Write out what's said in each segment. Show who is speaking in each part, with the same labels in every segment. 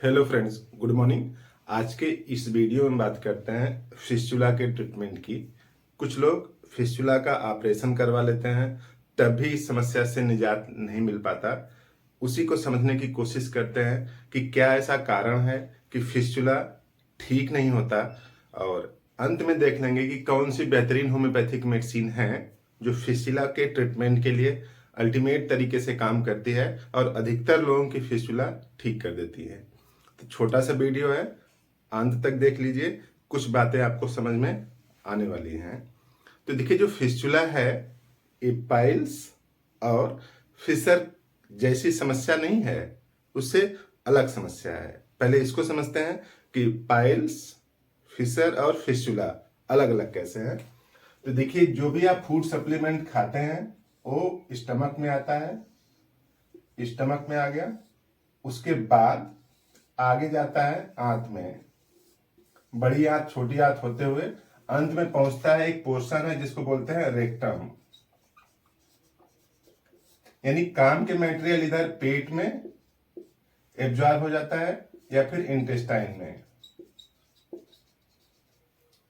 Speaker 1: Hello friends, good morning. आज के इस वीडियो में बात करते हैं फिस्चुला के ट्रीटमेंट की। कुछ लोग फिस्चुला का ऑपरेशन करवा लेते हैं, तब भी इस समस्या से निजात नहीं मिल पाता। उसी को समझने की कोशिश करते हैं कि क्या ऐसा कारण है कि फिस्चुला ठीक नहीं होता, और अंत में देख लेंगे कि कौन सी बेहतरीन होम्योपैथिक मेडिसिन है जो फिस्चुला के ट्रीटमेंट के लिए अल्टीमेट तरीके से काम करती है और अधिकतर लोगों की फिस्चुला ठीक कर देती है। तो छोटा सा वीडियो है, अंत तक देख लीजिए, कुछ बातें आपको समझ में आने वाली हैं। तो देखिए, जो फिस्चुला है ये पाइल्स और फिशर जैसी समस्या नहीं है, उससे अलग समस्या है। पहले इसको समझते हैं कि पाइल्स, फिशर और फिस्चुला अलग अलग कैसे हैं। तो देखिए, जो भी आप फूड सप्लीमेंट खाते हैं वो स्टमक में आता है, स्टमक में आ गया, उसके बाद आगे जाता है आंत में, बड़ी आंत छोटी आंत होते हुए अंत में पहुंचता है एक पोर्शन है जिसको बोलते हैं रेक्टम। यानी काम के मटेरियल इधर पेट में एब्जॉर्ब हो जाता है या फिर इंटेस्टाइन में,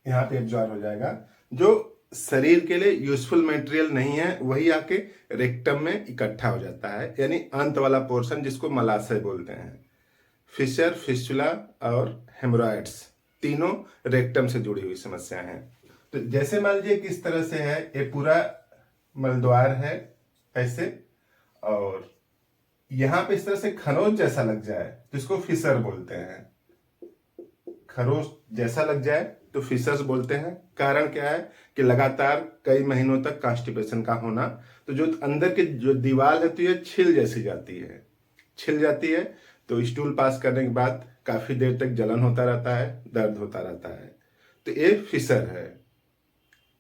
Speaker 1: यहां पे एब्जॉर्ब हो जाएगा। जो शरीर के लिए यूजफुल मटेरियल नहीं है वही आके रेक्टम में इकट्ठा हो जाता है, यानी अंत वाला पोर्शन जिसको मलाशय बोलते हैं। फिशर, फिस्चुला और हेमोरॉइड्स तीनों रेक्टम से जुड़ी हुई समस्या हैं। तो जैसे मान लीजिए किस तरह से है, ये पूरा मलद्वार है ऐसे, और यहां पे इस तरह से खरोंच जैसा लग जाए तो इसको फिशर बोलते हैं। खरोंच जैसा लग जाए तो फिशर्स बोलते हैं। कारण क्या है कि लगातार कई महीनों तक कॉन्स्टिपेशन का होना, तो जो अंदर की जो दीवार होती है छिल जैसी जाती है, छिल जाती है, तो स्टूल पास करने के बाद काफी देर तक जलन होता रहता है, दर्द होता रहता है, तो ये फिशर है।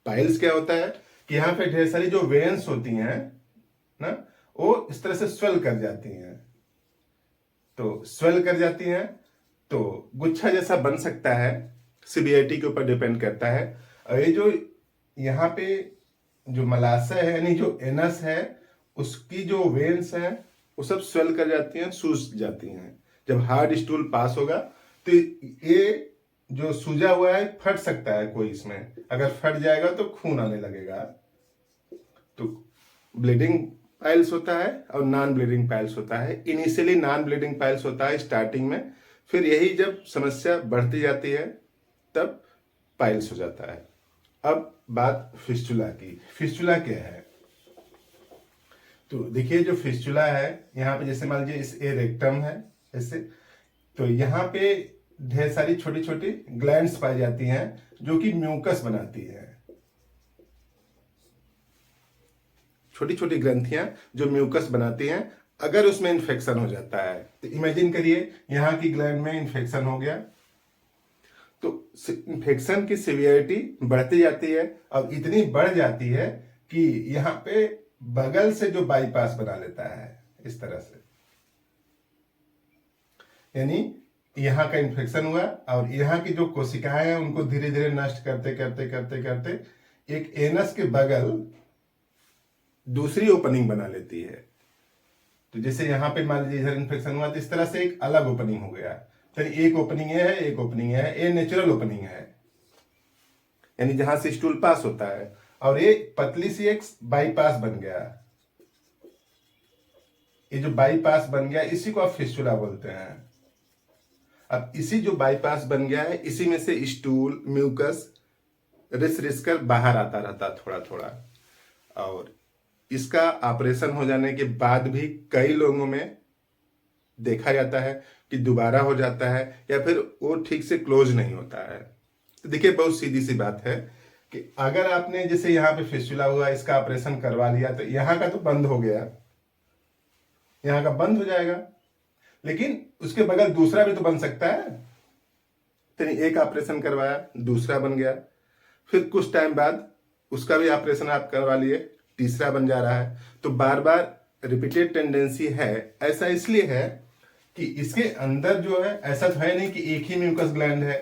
Speaker 1: पाइल्स क्या होता है कि यहाँ पे ढेर सारी जो वेन्स होती हैं ना, वो इस तरह से स्वेल कर जाती हैं। तो स्वेल कर जाती हैं तो गुच्छा जैसा बन सकता है, सीवीआईटी के ऊपर डिपेंड करता है। और ये जो यहाँ पे जो मलाशय है, यानी जो एनस है, उसकी जो वेन्स हैं वो सब स्वेल कर जाती हैं, सूज जाती हैं। जब हार्ड स्टूल पास होगा तो ये जो सूजा हुआ है फट सकता है कोई, इसमें अगर फट जाएगा तो खून आने लगेगा। तो ब्लीडिंग पाइल्स होता है और नॉन ब्लीडिंग पाइल्स होता है। इनिशियली नॉन ब्लीडिंग पाइल्स होता है स्टार्टिंग में, फिर यही जब समस्या बढ़ती जाती है तब पाइल्स हो जाता है। अब बात फिस्चुला की। फिस्चुला क्या है? तो देखिए, जो फिस्चुला है यहाँ पे जैसे मान लीजिए इस ए रेक्टम है ऐसे, तो यहाँ पे ढेर सारी छोटी छोटी ग्लैंड्स पाई जाती हैं जो कि म्यूकस बनाती है। छोटी छोटी ग्रंथियां जो म्यूकस बनाती हैं, अगर उसमें इन्फेक्शन हो जाता है तो इमेजिन करिए यहाँ की ग्लैंड में इन्फेक्शन हो गया, तो इन्फेक्शन की सीवियरिटी बढ़ती जाती है और इतनी बढ़ जाती है कि यहाँ पे बगल से जो बाईपास बना लेता है इस तरह से। यानी यहाँ का इन्फेक्शन हुआ और यहाँ की जो कोशिकाएं हैं उनको धीरे धीरे नष्ट करते करते करते करते एक एनस के बगल दूसरी ओपनिंग बना लेती है। तो जैसे यहाँ पे मान लीजिए इधर इन्फेक्शन हुआ तो इस तरह से एक अलग ओपनिंग हो गया। तो एक ओपनिंग है, एक ओपनिंग है, ये नेचुरल ओपनिंग है, यानी जहां से स्टूल पास होता है, और ये पतली सी एक बाईपास बन गया। ये जो बाईपास बन गया इसी को आप फिस्चुला बोलते हैं। अब इसी जो बाईपास बन गया है, इसी में से स्टूल, म्यूकस रिस रिस कर बाहर आता रहता थोड़ा थोड़ा, और इसका ऑपरेशन हो जाने के बाद भी कई लोगों में देखा जाता है कि दोबारा हो जाता है या फिर वो ठीक से क्लोज नहीं होता है। तो देखिए, बहुत सीधी सी बात है कि अगर आपने जैसे यहाँ पे फिस्चुला हुआ, इसका ऑपरेशन करवा लिया तो यहाँ का तो बंद हो गया, यहाँ का बंद हो जाएगा, लेकिन उसके बगल दूसरा भी तो बन सकता है। तो एक ऑपरेशन करवाया, दूसरा बन गया, फिर कुछ टाइम बाद उसका भी ऑपरेशन आप करवा लिए, तीसरा बन जा रहा है। तो बार बार रिपीटेड टेंडेंसी है। ऐसा इसलिए है कि इसके अंदर जो है, ऐसा तो है नहीं कि एक ही म्यूकस ग्लैंड है।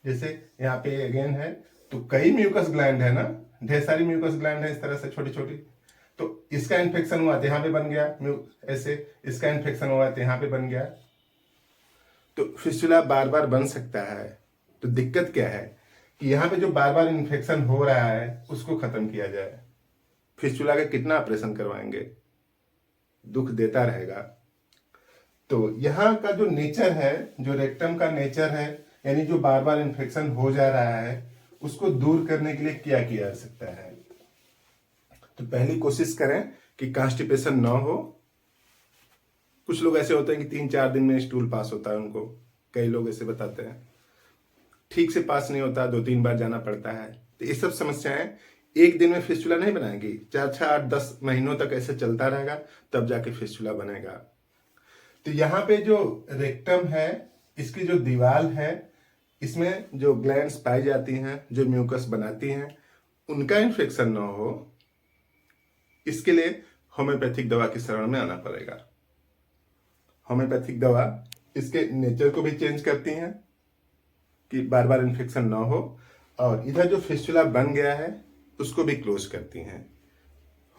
Speaker 1: जैसे यहाँ पे अगेन है तो कई म्यूकस ग्लैंड है ना, ढेर सारी म्यूकस ग्लैंड है इस तरह से छोटी छोटी। तो इसका इन्फेक्शन हुआ तो यहाँ पे बन गया ऐसे, इसका इन्फेक्शन हुआ तो यहाँ पे बन गया। तो फिस्टुला बार बार बन सकता है। तो दिक्कत क्या है कि यहाँ पे जो बार बार इन्फेक्शन हो रहा है उसको खत्म किया जाए। फिस्टुला का कितना ऑपरेशन करवाएंगे, दुख देता रहेगा। तो यहाँ का जो नेचर है, जो रेक्टम का नेचर है, यानी जो बार बार इन्फेक्शन हो जा रहा है उसको दूर करने के लिए क्या किया जा सकता है। तो पहली कोशिश करें कि कॉन्स्टिपेशन ना हो। कुछ लोग ऐसे होते हैं कि 3-4 दिन में स्टूल पास होता है उनको, कई लोग ऐसे बताते हैं। ठीक से पास नहीं होता, 2-3 बार जाना पड़ता है। तो ये सब समस्याएं एक दिन में फिस्टुला नहीं बनाएगी, 4-6-8-10 महीनों तक ऐसे चलता रहेगा, तब जाके फिस्टुला बनेगा। तो यहाँ पे जो रेक्टम है, इसकी जो दीवार है, इसमें जो ग्लैंड्स पाई जाती हैं, जो म्यूकस बनाती हैं, उनका इन्फेक्शन ना हो, इसके लिए होम्योपैथिक दवा की शरण में आना पड़ेगा। होम्योपैथिक दवा इसके नेचर को भी चेंज करती हैं कि बार बार इन्फेक्शन ना हो, और इधर जो फिस्टुला बन गया है उसको भी क्लोज करती हैं।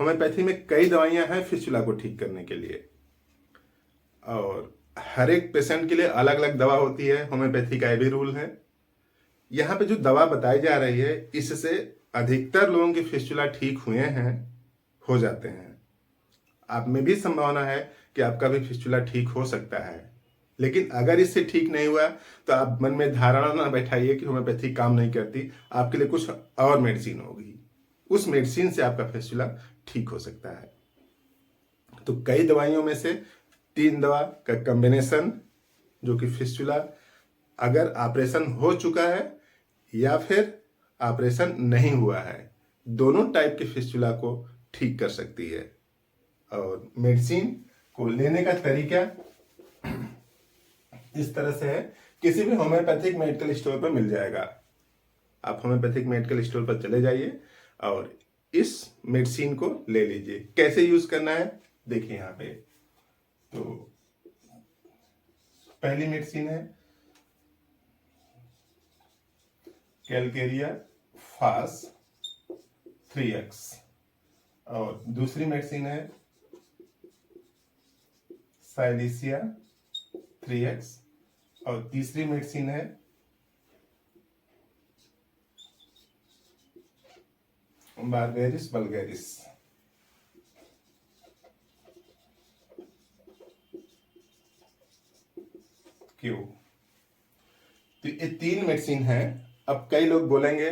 Speaker 1: होम्योपैथी में कई दवाइयां हैं फिस्टुला को ठीक करने के लिए, और हर एक पेशेंट के लिए अलग अलग दवा होती है। होम्योपैथी का ये भी रूल है। यहाँ पे जो दवा बताई जा रही है, इससे अधिकतर लोगों के फिस्टुला ठीक हुए हैं, हो जाते हैं। आप में भी संभावना है कि आपका भी फिस्टुला ठीक हो सकता है, लेकिन अगर इससे ठीक नहीं हुआ तो आप मन में धारणा ना बैठाइए कि होम्योपैथी काम नहीं करती। आपके लिए कुछ और मेडिसिन होगी, उस मेडिसिन से आपका फिस्टुला ठीक हो सकता है। तो कई दवाइयों में से 3 दवा का कॉम्बिनेशन, जो कि फिस्टुला अगर ऑपरेशन हो चुका है या फिर ऑपरेशन नहीं हुआ है, दोनों टाइप के फिस्टुला को ठीक कर सकती है। और मेडिसिन को लेने का तरीका इस तरह से है, किसी भी होम्योपैथिक मेडिकल स्टोर पर मिल जाएगा। आप होम्योपैथिक मेडिकल स्टोर पर चले जाइए और इस मेडिसिन को ले लीजिए। कैसे यूज करना है देखिए यहाँ पे। तो पहली मेडिसिन है कैलकेरिया फास 3x, और दूसरी मेडिसिन है साइलिसिया 3x, और तीसरी मेडिसिन है बारबेरिस वल्गैरिस। क्यों? तो ये 3 मेडिसिन है। अब कई लोग बोलेंगे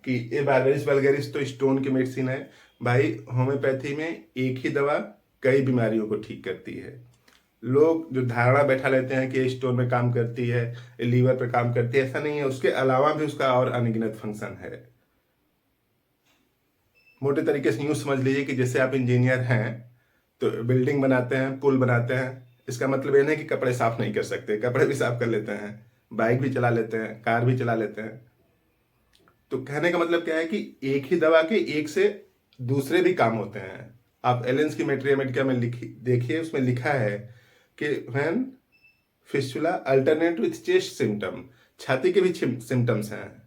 Speaker 1: कि ये बारबेरिस वल्गैरिस तो स्टोन की मेडिसिन है। भाई, होम्योपैथी में एक ही दवा कई बीमारियों को ठीक करती है। लोग जो धारणा बैठा लेते हैं कि स्टोन में काम करती है, लीवर पे काम करती है, ऐसा नहीं है। उसके अलावा भी उसका और अनगिनत फंक्शन है। मोटे तरीके से यूं समझ लीजिए कि जैसे आप इंजीनियर हैं तो बिल्डिंग बनाते हैं, पुल बनाते हैं। इसका मतलब ये नहीं कि कपड़े साफ नहीं कर सकते, कपड़े भी साफ कर लेते हैं, बाइक भी चला लेते हैं, कार भी चला लेते हैं। तो कहने का मतलब क्या है कि एक ही दवा के एक से दूसरे भी काम होते हैं। आप एलेंस की मेट्रिया में देखिए, उसमें लिखा है कि when fistula alternate with chest symptom, छाती के भी सिम्टम्स हैं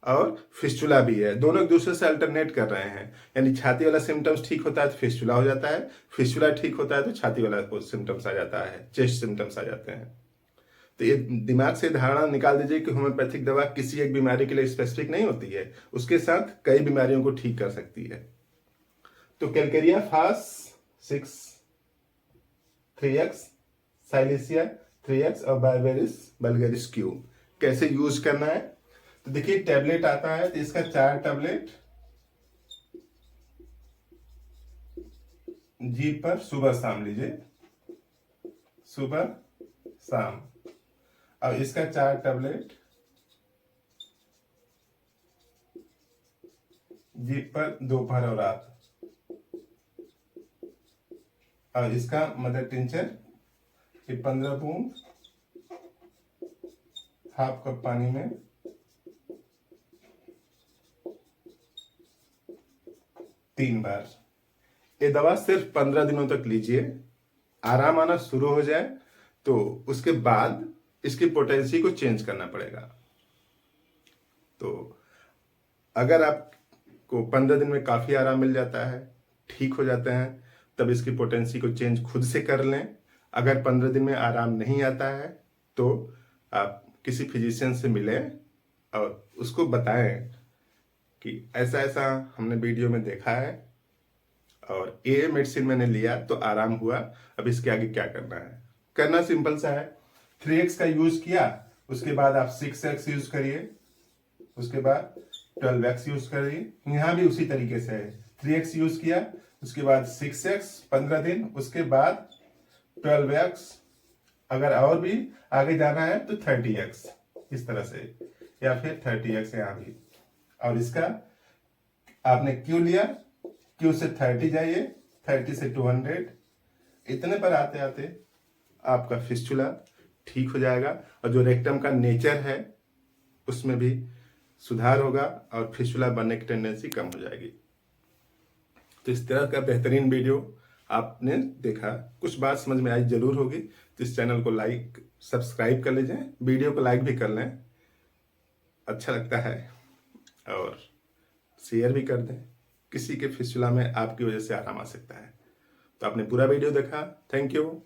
Speaker 1: और फिस्टुला भी है, दोनों एक दूसरे से अल्टरनेट कर रहे हैं। यानी छाती वाला सिम्टम्स ठीक होता है तो फिस्टुला हो जाता है, फिस्टुला ठीक होता है तो छाती वाला सिम्टम्स आ जाता है, चेस्ट सिम्टम्स आ जाते हैं। तो ये दिमाग से धारणा निकाल दीजिए कि होम्योपैथिक दवा किसी एक बीमारी के लिए स्पेसिफिक नहीं होती है, उसके साथ कई बीमारियों को ठीक कर सकती है। तो कैलकेरिया फास 6 3x, साइलिसिया 3x और बारबेरिस वल्गैरिस क्यू कैसे यूज करना है। तो देखिए टैबलेट आता है, तो इसका 4 टैबलेट जीभ पर सुबह शाम लीजिए, सुबह शाम। और इसका 4 टैबलेट जीभ पर दोपहर और रात। और इसका मदर टिंचर 15 बूंद हाफ कप पानी में 3 बार। ये दवा सिर्फ 15 दिनों तक लीजिए। आराम आना शुरू हो जाए तो उसके बाद इसकी पोटेंसी को चेंज करना पड़ेगा। तो अगर आपको 15 दिन में काफी आराम मिल जाता है, ठीक हो जाते हैं, तब इसकी पोटेंसी को चेंज खुद से कर लें। अगर 15 दिन में आराम नहीं आता है तो आप किसी फिजिशियन से मिलें और उसको बताएं कि ऐसा ऐसा हमने वीडियो में देखा है और ये मेडिसिन मैंने लिया तो आराम हुआ, अब इसके आगे क्या करना है। करना सिंपल सा है, 3x का यूज किया, उसके बाद आप 6x यूज करिए, उसके बाद 12x यूज करिए। यहाँ भी उसी तरीके से है, 3x यूज किया, उसके बाद 6x 15 दिन, उसके बाद 12x, अगर और भी आगे जाना है तो 30x, इस तरह से, या फिर 30x यहाँ भी। और इसका आपने क्यों लिया, क्यों से 30 जाइए, 30 से 200, इतने पर आते आते आपका फिस्टुला ठीक हो जाएगा और जो रेक्टम का नेचर है उसमें भी सुधार होगा और फिस्टुला बनने की टेंडेंसी कम हो जाएगी। तो इस तरह का बेहतरीन वीडियो आपने देखा, कुछ बात समझ में आई जरूर होगी, तो इस चैनल को लाइक सब्सक्राइब कर लीजिए, वीडियो को लाइक भी कर लें, अच्छा लगता है, और शेयर भी कर दें, किसी के फिस्टुला में आपकी वजह से आराम आ सकता है। तो आपने पूरा वीडियो देखा, थैंक यू।